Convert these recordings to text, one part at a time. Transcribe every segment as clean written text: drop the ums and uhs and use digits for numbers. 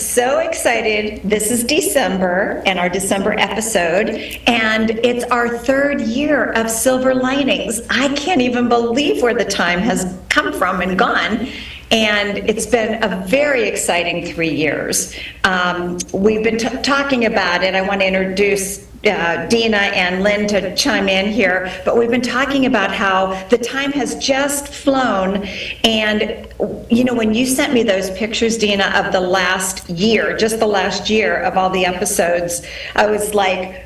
so excited. This is December and our December episode, and it's our 3rd year of Silver Linings. I can't even believe where the time has come from and gone. And it's been a very exciting 3 years. We've been talking about it. I want to introduce Dena and Lynn to chime in here, but we've been talking about how the time has just flown. And you know, when you sent me those pictures, Dena, of the last year, just the last year of all the episodes, I was like,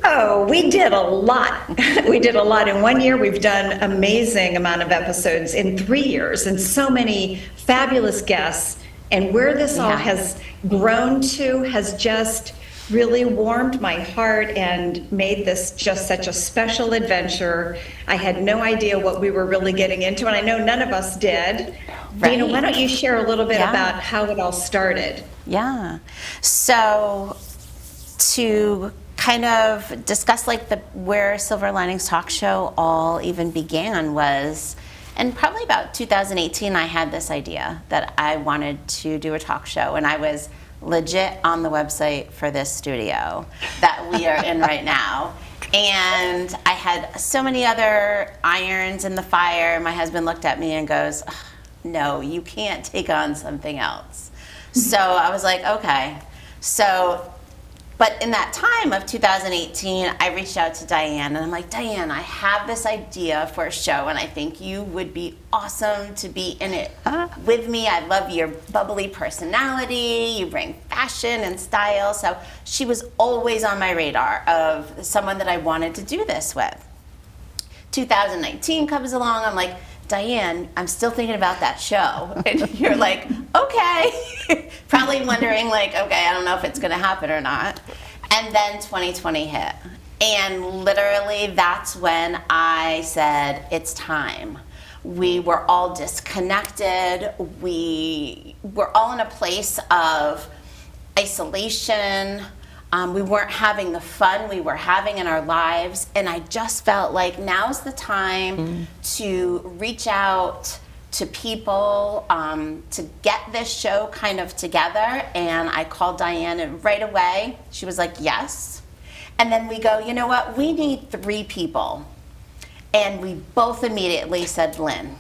oh, we did a lot. We did a lot in 1 year. We've done amazing amount of episodes in 3 years, and so many fabulous guests. And where this all has grown to has just really warmed my heart and made this just such a special adventure. I had no idea what we were really getting into, and I know none of us did. Right. Dena, why don't you share a little bit about how it all started? Yeah. So to kind of discuss like where Silver Linings Talk Show all even began was, and probably about 2018, I had this idea that I wanted to do a talk show, and I was legit on the website for this studio that we are in right now. And I had so many other irons in the fire. My husband looked at me and goes, no, you can't take on something else. So I was like, okay. So, but in that time of 2018, I reached out to Diane, and I'm like, Diane, I have this idea for a show, and I think you would be awesome to be in it with me. I love your bubbly personality. You bring fashion and style. So she was always on my radar of someone that I wanted to do this with. 2019 comes along. I'm like, Diane, I'm still thinking about that show. And you're like, okay. Probably wondering like, okay, I don't know if it's going to happen or not. And then 2020 hit. And literally that's when I said, it's time. We were all disconnected. We were all in a place of isolation. We weren't having the fun we were having in our lives, and I just felt like now's the time to reach out to people, to get this show kind of together. And I called Diane, and right away she was like, yes. And then we go, you know what, we need 3 people. And we both immediately said Lynn.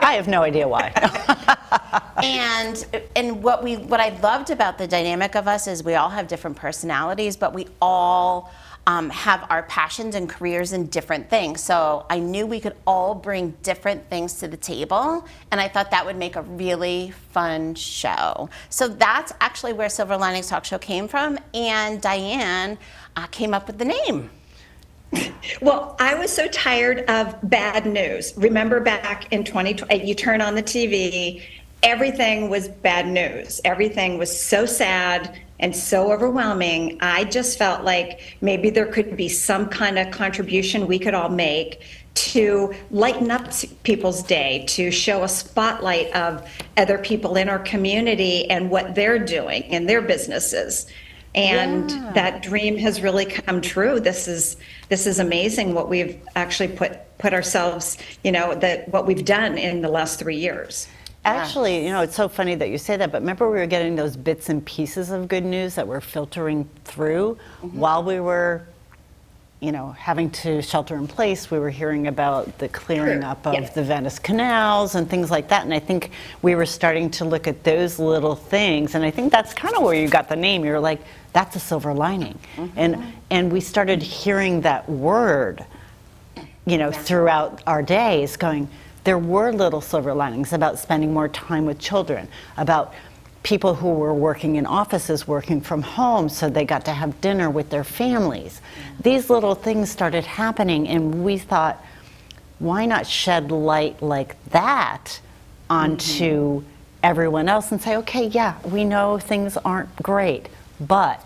I have no idea why. And what I loved about the dynamic of us is we all have different personalities, but we all have our passions and careers in different things. So I knew we could all bring different things to the table, and I thought that would make a really fun show. So that's actually where Silver Linings Talk Show came from, and Diane came up with the name. Well, I was so tired of bad news. Remember back in 2020, you turn on the TV, everything was bad news. Everything was so sad and so overwhelming. I just felt like maybe there could be some kind of contribution we could all make to lighten up people's day, to show a spotlight of other people in our community and what they're doing in their businesses. And that dream has really come true. This is amazing what we've actually put ourselves, you know, what we've done in the last 3 years. Actually, you know, it's so funny that you say that, but remember we were getting those bits and pieces of good news that were filtering through while we were, you know, having to shelter in place. We were hearing about the clearing up of the Venice canals and things like that. And I think we were starting to look at those little things. And I think that's kind of where you got the name. You were like, that's a silver lining. And we started hearing that word, you know, throughout our days going, there were little silver linings about spending more time with children, about people who were working in offices working from home so they got to have dinner with their families. These little things started happening, and we thought, why not shed light like that onto everyone else and say, okay, yeah, we know things aren't great, but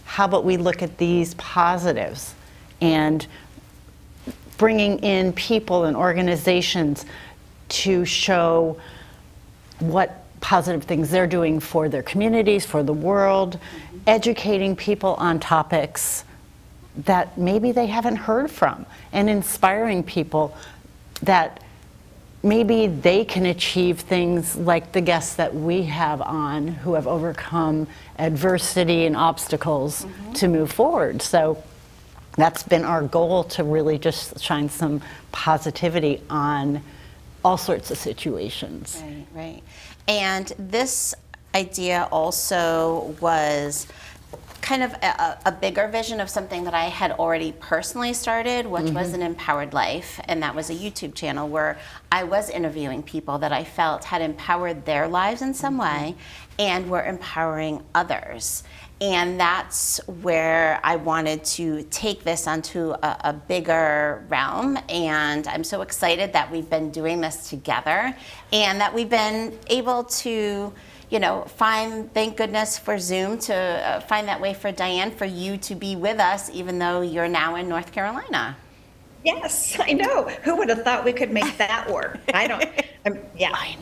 how about we look at these positives and bringing in people and organizations to show what positive things they're doing for their communities, for the world, educating people on topics that maybe they haven't heard from, and inspiring people that maybe they can achieve things like the guests that we have on who have overcome adversity and obstacles to move forward. So that's been our goal, to really just shine some positivity on all sorts of situations. Right, right. And this idea also was kind of a bigger vision of something that I had already personally started, which was an Empowered Life, and that was a YouTube channel where I was interviewing people that I felt had empowered their lives in some way and were empowering others. And that's where I wanted to take this onto a bigger realm. And I'm so excited that we've been doing this together and that we've been able to, you know, thank goodness for Zoom, to find that way for Diane, for you to be with us, even though you're now in North Carolina. Yes, I know. Who would have thought we could make that work? I know.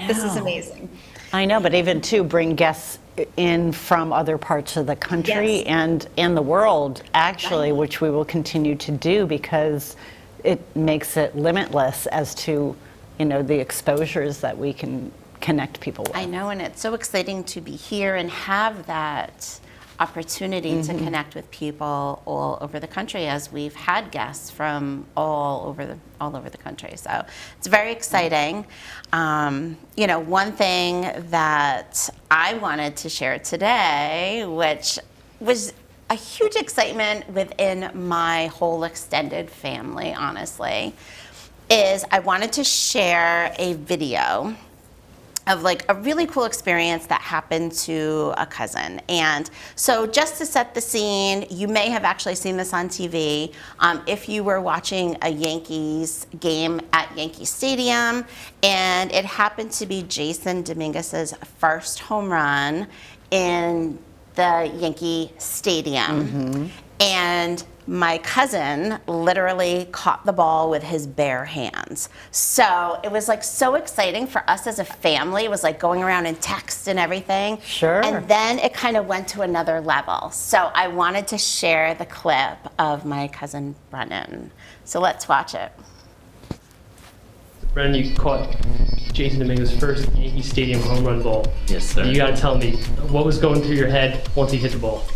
This is amazing. I know, but even to bring guests in from other parts of the country and the world, actually, which we will continue to do, because it makes it limitless as to, you know, the exposures that we can connect people with. I know, and it's so exciting to be here and have that opportunity to connect with people all over the country, as we've had guests from all over the country. So it's very exciting. You know, one thing that I wanted to share today, which was a huge excitement within my whole extended family, honestly, is I wanted to share a video of like a really cool experience that happened to a cousin. And so just to set the scene, you may have actually seen this on TV if you were watching a Yankees game at Yankee Stadium, and it happened to be Jason Dominguez's first home run in the Yankee Stadium. And my cousin literally caught the ball with his bare hands. So it was like so exciting for us as a family. It was like going around in text and everything. Sure. And then it kind of went to another level. So I wanted to share the clip of my cousin Brennan. So let's watch it. Brennan, you caught Jason Dominguez's first Yankee Stadium home run ball. Yes, sir. You gotta tell me, what was going through your head once he hit the ball?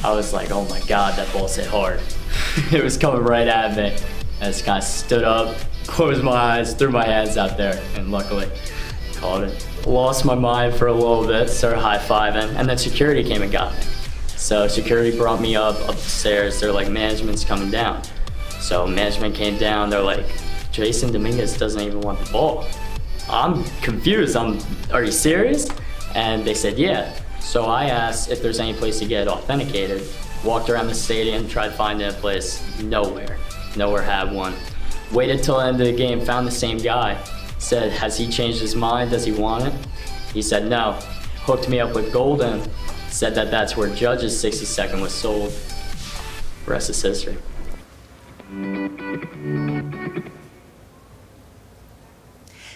I was like, oh my God, that ball's hit hard. It was coming right at me. I just kind of stood up, closed my eyes, threw my hands out there, and luckily caught it. Lost my mind for a little bit, started high-fiving, and then security came and got me. So security brought me up the stairs. They're like, management's coming down. So management came down, they're like, Jason Dominguez doesn't even want the ball. I'm confused, are you serious? And they said, yeah. So I asked if there's any place to get authenticated. Walked around the stadium, tried finding a place, nowhere. Nowhere had one. Waited till the end of the game, found the same guy. Said, has he changed his mind? Does he want it? He said no. Hooked me up with Golden. Said that that's where Judge's 60-second was sold. Rest is history.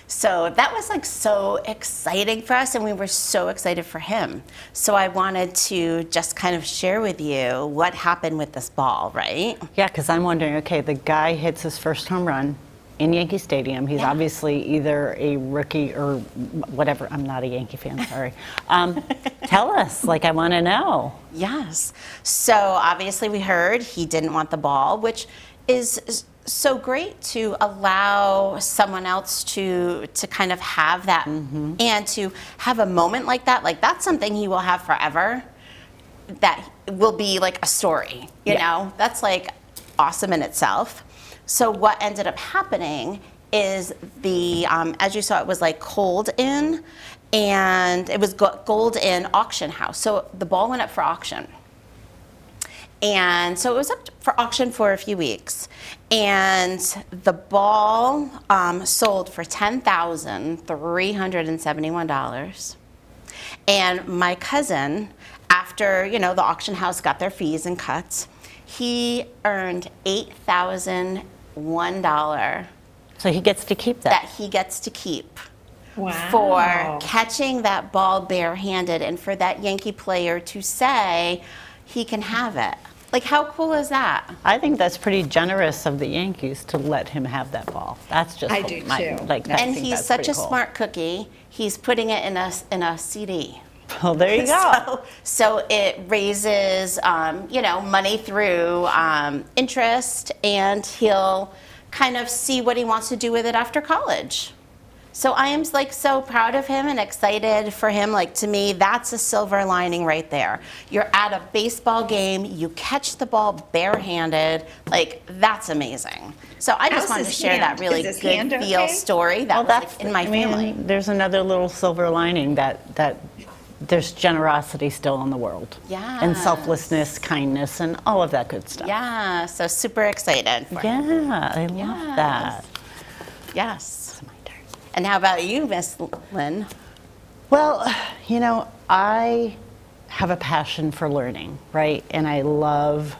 So that was like so exciting for us, and we were so excited for him. So I wanted to just kind of share with you what happened with this ball, right? Yeah, because I'm wondering, okay, the guy hits his first home run in Yankee Stadium. He's obviously either a rookie or whatever. I'm not a Yankee fan, sorry. Tell us, like, I want to know. Yes. So obviously we heard he didn't want the ball, which is so great to allow someone else to kind of have that and to have a moment like that. Like, that's something he will have forever. That will be like a story, you know? That's like awesome in itself. So what ended up happening is the, as you saw, it was like cold in, and it was gold in auction house. So the ball went up for auction. And so it was up for auction for a few weeks. And the ball sold for $10,371. And my cousin, after, you know, the auction house got their fees and cuts, he earned $8,001. So he gets to keep that. That he gets to keep. Wow. For catching that ball barehanded, and for that Yankee player to say he can have it. Like, how cool is that? I think that's pretty generous of the Yankees to let him have that ball. That's just I do too. Like, I And think he's that's such pretty a cool. smart cookie. He's putting it in a CD. Well, there you go. So it raises, money through interest, and he'll kind of see what he wants to do with it after college. So I am like so proud of him and excited for him. Like, to me, that's a silver lining right there. You're at a baseball game, you catch the ball barehanded. Like, that's amazing. So I just How's wanted to his share that hand? really Is his good hand feel okay? story that was like, in my family. There's another little silver lining that there's generosity still in the world. And Yes. selflessness, kindness, and all of that good stuff. Yeah, so super excited for him. Yeah, I love that. Yes. And how about you, Miss Lynn? Well, I have a passion for learning, right? And I love,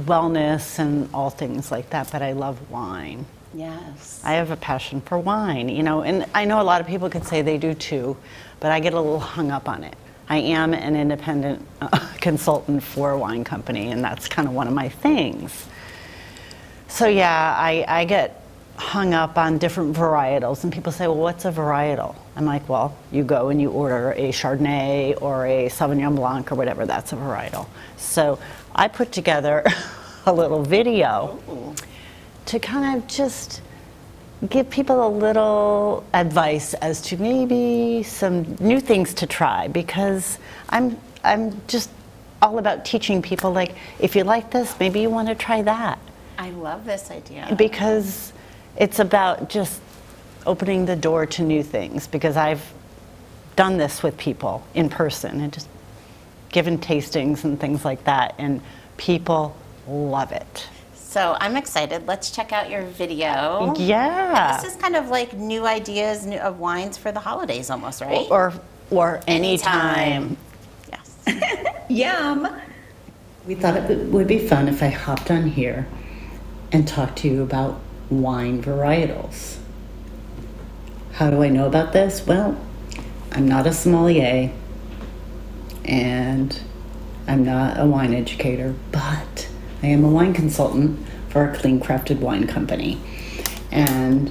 wellness and all things like that, but I love wine. Yes. I have a passion for wine, and I know a lot of people could say they do too, but I get a little hung up on it. I am an independent consultant for a wine company, and that's kind of one of my things. So yeah, I get hung up on different varietals, and people say, well, what's a varietal? I'm like, well, you go and you order a Chardonnay or a Sauvignon Blanc or whatever, that's a varietal. So I put together a little video to kind of just give people a little advice as to maybe some new things to try, because I'm just all about teaching people, like, if you like this, maybe you want to try that. I love this idea. Because it's about just opening the door to new things, because I've done this with people in person and just given tastings and things like that, and people love it. So I'm excited. Let's check out your video. Yeah. This is kind of like new ideas of wines for the holidays almost, right? Or anytime. Yes. Yum. We thought it would be fun if I hopped on here and talked to you about wine varietals. How do I know about this? Well, I'm not a sommelier and I'm not a wine educator, but I am a wine consultant for a clean crafted wine company. And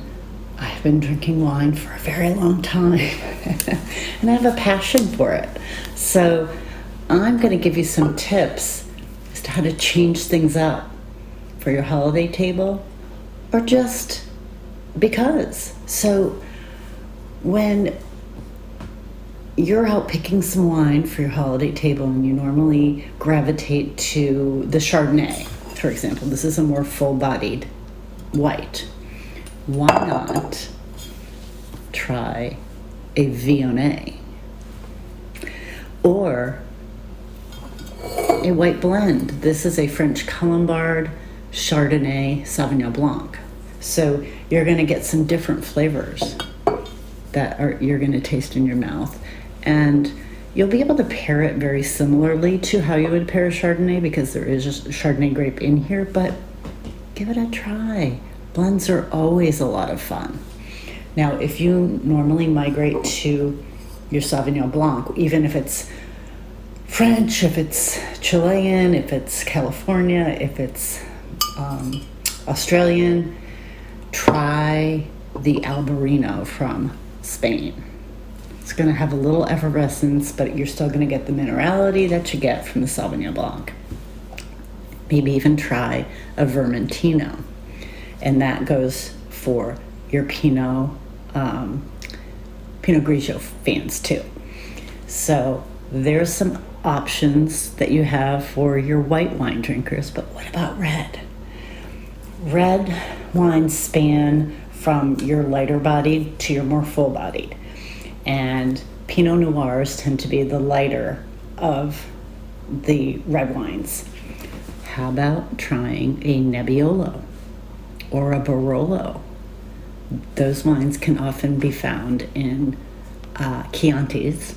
I've been drinking wine for a very long time and I have a passion for it. So I'm going to give you some tips as to how to change things up for your holiday table, or just because. So when you're out picking some wine for your holiday table and you normally gravitate to the Chardonnay, for example, this is a more full-bodied white. Why not try a Viognier or a white blend? This is a French Colombard Chardonnay Sauvignon Blanc. So you're going to get some different flavors that you're going to taste in your mouth, and you'll be able to pair it very similarly to how you would pair a Chardonnay, because there is just Chardonnay grape in here, but give it a try. Blends are always a lot of fun. Now, if you normally migrate to your Sauvignon Blanc, even if it's French, if it's Chilean, if it's California, if it's Australian, try the Albarino from Spain. It's going to have a little effervescence, but you're still going to get the minerality that you get from the Sauvignon Blanc. Maybe even try a Vermentino, and that goes for your Pinot Grigio fans too. So there's some options that you have for your white wine drinkers, but what about red? Red wines span from your lighter bodied to your more full bodied, and Pinot Noirs tend to be the lighter of the red wines. How about trying a Nebbiolo or a Barolo? Those wines can often be found in Chiantis,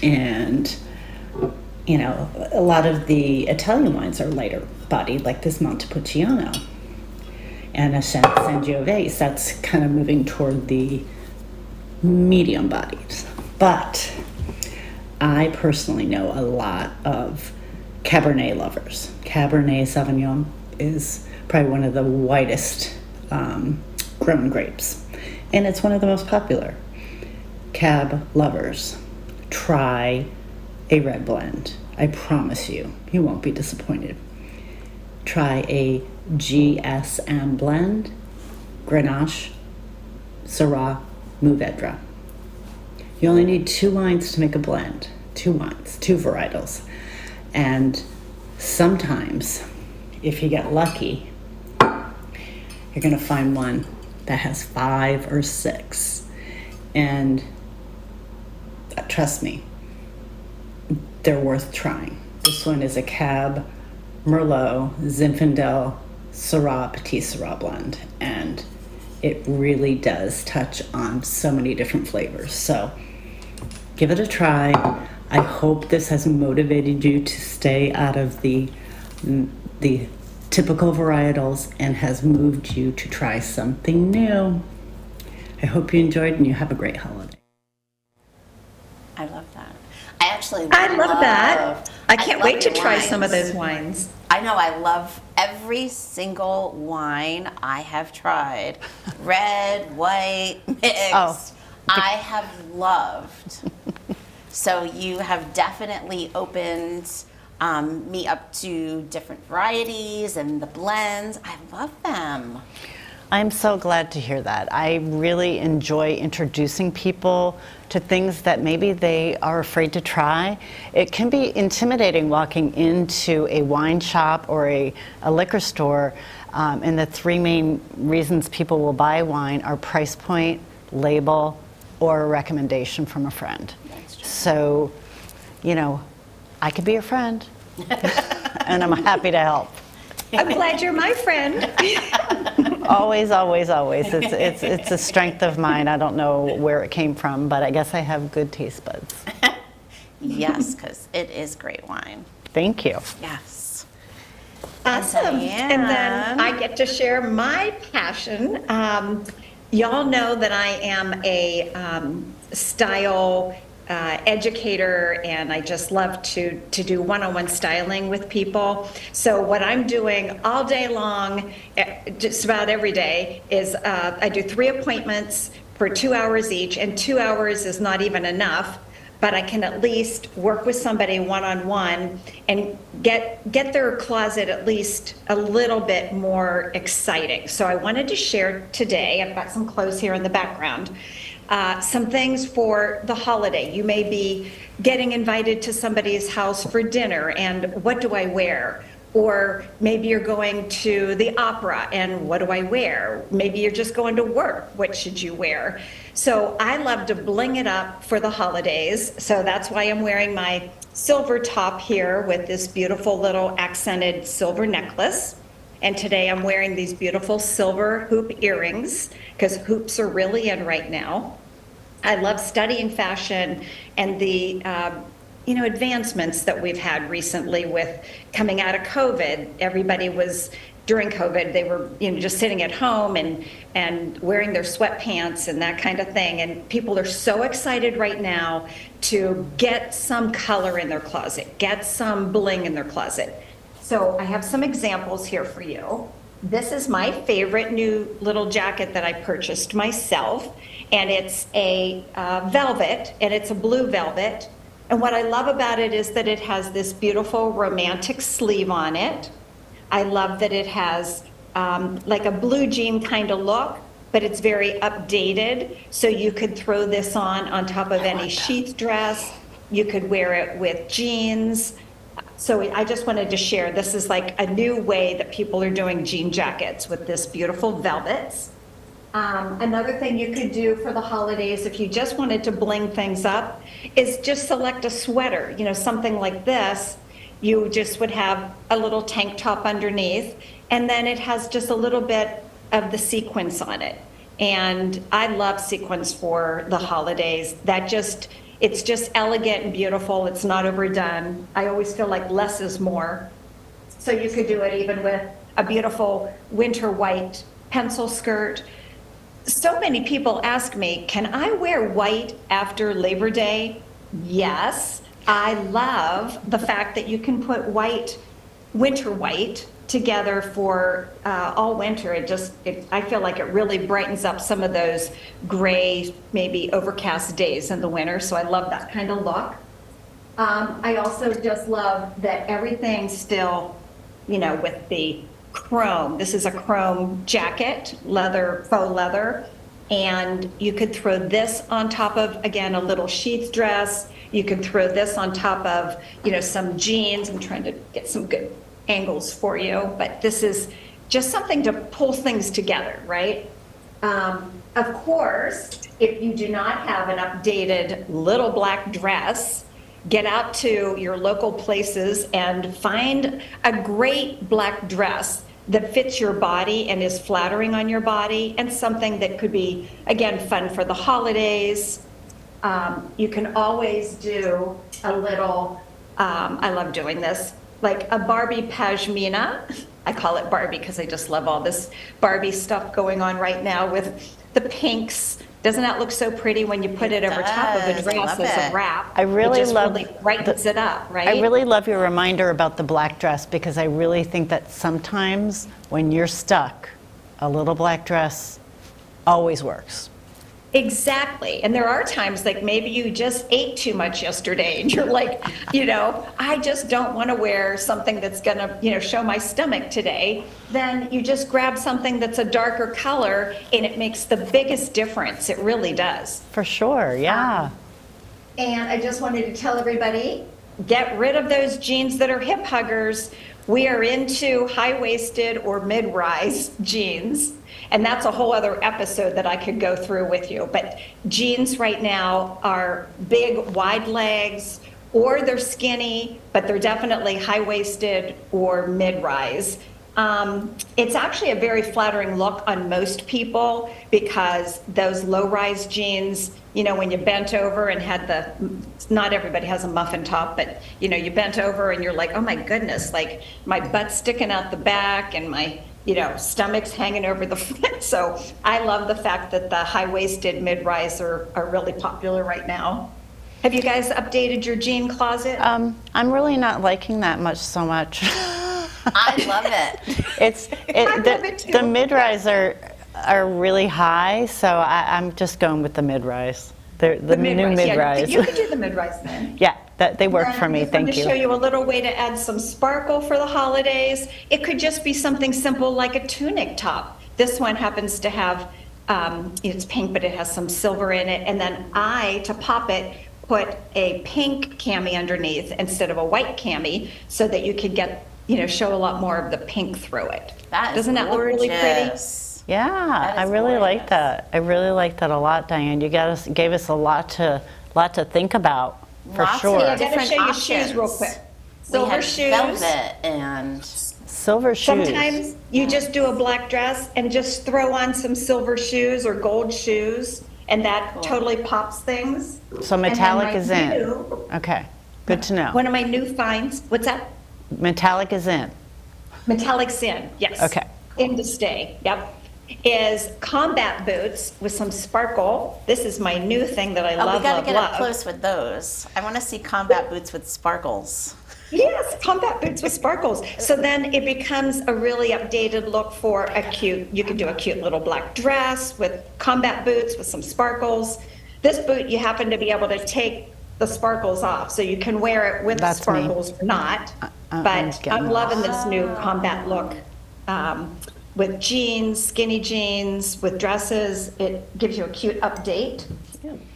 and a lot of the Italian wines are lighter bodied, like this Montepulciano and a Sangiovese. That's kind of moving toward the medium bodies. But I personally know a lot of Cabernet lovers. Cabernet Sauvignon is probably one of the widest grown grapes, and it's one of the most popular. Cab lovers, try a red blend. I promise you, you won't be disappointed. Try a GSM blend, Grenache, Syrah, Mourvedre. You only need 2 wines to make a blend, 2 wines, 2 varietals. And sometimes, if you get lucky, you're gonna find one that has 5 or 6. And trust me, they're worth trying. This one is a Cab Merlot Zinfandel Syrah Petit Syrah blend, and it really does touch on so many different flavors. So give it a try. I hope this has motivated you to stay out of the typical varietals and has moved you to try something new. I hope you enjoyed and you have a great holiday. I love that. I actually I love that. I can't love wait to your try some of wines. those wines. I know, I love every single wine I have tried. Red, white, mixed. Oh. I have loved. So you have definitely opened me up to different varieties and the blends. I love them. I'm so glad to hear that. I really enjoy introducing people to things that maybe they are afraid to try. It can be intimidating walking into a wine shop or a liquor store, and the 3 main reasons people will buy wine are price point, label, or a recommendation from a friend. So, you know, I could be your friend, and I'm happy to help. I'm glad you're my friend. Always, always, always. It's a strength of mine. I don't know where it came from, but I guess I have good taste buds. Yes, because it is great wine. Thank you. Yes. Awesome. And then Diane. I get to share my passion. Y'all know that I am a style educator, and I just love to do one-on-one styling with people. So what I'm doing all day long, just about every day, is I do 3 appointments for 2 hours each, and 2 hours is not even enough, but I can at least work with somebody one-on-one and get their closet at least a little bit more exciting. So I wanted to share today, I've got some clothes here in the background, some things for the holiday. You may be getting invited to somebody's house for dinner, and what do I wear? Or maybe you're going to the opera, and what do I wear? Maybe you're just going to work, what should you wear? So I love to bling it up for the holidays, so that's why I'm wearing my silver top here with this beautiful little accented silver necklace. And today I'm wearing these beautiful silver hoop earrings, because hoops are really in right now. I love studying fashion and the advancements that we've had recently with coming out of COVID. Everybody was, during COVID, they were just sitting at home and wearing their sweatpants and that kind of thing. And people are so excited right now to get some color in their closet, get some bling in their closet. So I have some examples here for you. This is my favorite new little jacket that I purchased myself, and it's a velvet, and it's a blue velvet. And what I love about it is that it has this beautiful romantic sleeve on it. I love that it has like a blue jean kind of look, but it's very updated. So you could throw this on top of any sheath dress. You could wear it with jeans. So I just wanted to share, this is like a new way that people are doing jean jackets with this beautiful velvets. Another thing you could do for the holidays, if you just wanted to bling things up, is just select a sweater, something like this. You just would have a little tank top underneath, and then it has just a little bit of the sequins on it. And I love sequins for the holidays. It's just elegant and beautiful. It's not overdone. I always feel like less is more. So you could do it even with a beautiful winter white pencil skirt. So many people ask me, can I wear white after Labor Day? Yes, I love the fact that you can put white, winter white, together for all winter. I feel like it really brightens up some of those gray, maybe overcast days in the winter. So I love that kind of look. I also just love that everything's still, with the chrome. This is a chrome jacket, leather, faux leather. And you could throw this on top of, again, a little sheath dress. You could throw this on top of, some jeans. I'm trying to get some good angles for you, but this is just something to pull things together, right? Of course, if you do not have an updated little black dress, get out to your local places and find a great black dress that fits your body and is flattering on your body, and something that could be, again, fun for the holidays. You can always do a little, I love doing this, like a Barbie pashmina. I call it Barbie because I just love all this Barbie stuff going on right now with the pinks. Doesn't that look so pretty when you put it over top of a dress as a wrap? I really it just love really brightens it up, right? I really love your reminder about the black dress, because I really think that sometimes when you're stuck, a little black dress always works. Exactly. And there are times like maybe you just ate too much yesterday and you're like, I just don't want to wear something that's going to, show my stomach today. Then you just grab something that's a darker color and it makes the biggest difference. It really does. For sure, yeah. And I just wanted to tell everybody, get rid of those jeans that are hip huggers. We are into high-waisted or mid-rise jeans. And that's a whole other episode that I could go through with you. But jeans right now are big, wide legs, or they're skinny, but they're definitely high-waisted or mid-rise. It's actually a very flattering look on most people, because those low-rise jeans, when you bent over and had not everybody has a muffin top, but you bent over and you're like, oh my goodness, like my butt's sticking out the back and my stomach's hanging over the front. So I love the fact that the high-waisted mid-rise are really popular right now. Have you guys updated your jean closet? I'm really not liking that much so much. I love it. love it too. The mid-rise are really high, so I'm just going with the mid-rise. The new mid-rise. Yeah, you could do the mid-rise then. Yeah, they work for me. I'm Thank going to show you. you a little way to add some sparkle for the holidays. It could just be something simple like a tunic top. This one happens to have, it's pink, but it has some silver in it. And then to pop it, put a pink cami underneath instead of a white cami, so that you could get, show a lot more of the pink through it. Doesn't that look really pretty? Yeah, I really like that. I really like that a lot, Diane. You gave us a lot to think about, for Lots of sure. I'm going to different show you options. shoes real quick. We Silver had shoes. velvet and Silver shoes. Sometimes you just do a black dress and just throw on some silver shoes or gold shoes, and that totally pops things. So And then metallic my is in. new- Okay, good to know. One of my new finds, what's that? Metallic is in. Metallic's in, yes. Okay. In to stay, yep. Is combat boots with some sparkle. This is my new thing that I we love, gotta love, get up love. close with those. I want to see combat boots with sparkles. Yes, combat boots with sparkles. So then it becomes a really updated look for you could do a cute little black dress with combat boots with some sparkles. This boot, you happen to be able to take the sparkles off, so you can wear it with That's me. sparkles or not. I'm But getting I'm loving this new combat look. With jeans, skinny jeans, with dresses. It gives you a cute update.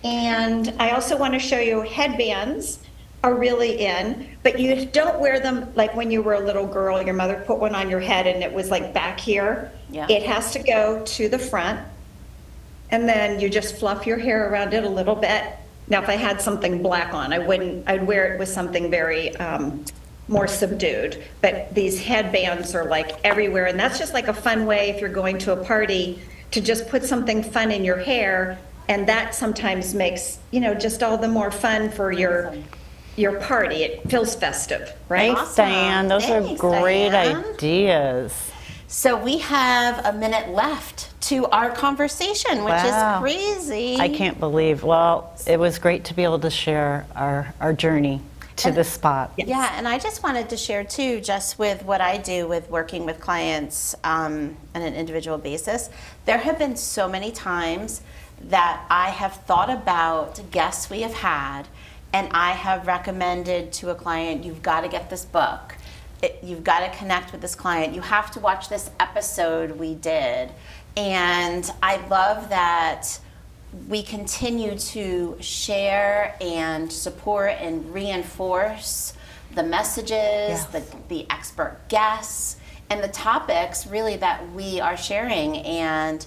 And I also want to show you headbands are really in, but you don't wear them like when you were a little girl, your mother put one on your head and it was like back here. Yeah. It has to go to the front, and then you just fluff your hair around it a little bit. Now, if I had something black on, I'd wear it with something very more subdued, but these headbands are like everywhere, and that's just like a fun way if you're going to a party to just put something fun in your hair, and that sometimes makes, just all the more fun for your party. It feels festive, right? Thanks, Diane. Those are Thanks, great Diane. ideas. So we have a minute left to our conversation, which Wow. is crazy. I can't believe. Well, it was great to be able to share our journey. to the spot. Yeah, and I just wanted to share too, just with what I do with working with clients on an individual basis, there have been so many times that I have thought about guests we have had, and I have recommended to a client, you've got to get this book. You've got to connect with this client. You have to watch this episode we did. And I love that we continue to share and support and reinforce the messages, the expert guests, and the topics really that we are sharing. And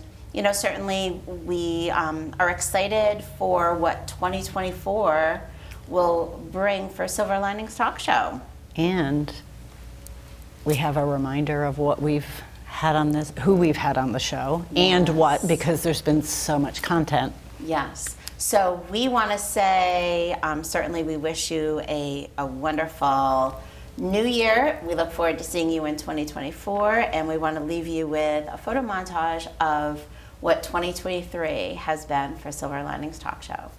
certainly we are excited for what 2024 will bring for Silver Linings Talk Show. And we have a reminder of what we've had on this, who we've had on the show, and what, because there's been so much content. Yes. So we want to say, certainly we wish you a wonderful new year. We look forward to seeing you in 2024, and we want to leave you with a photo montage of what 2023 has been for Silver Linings Talk Show.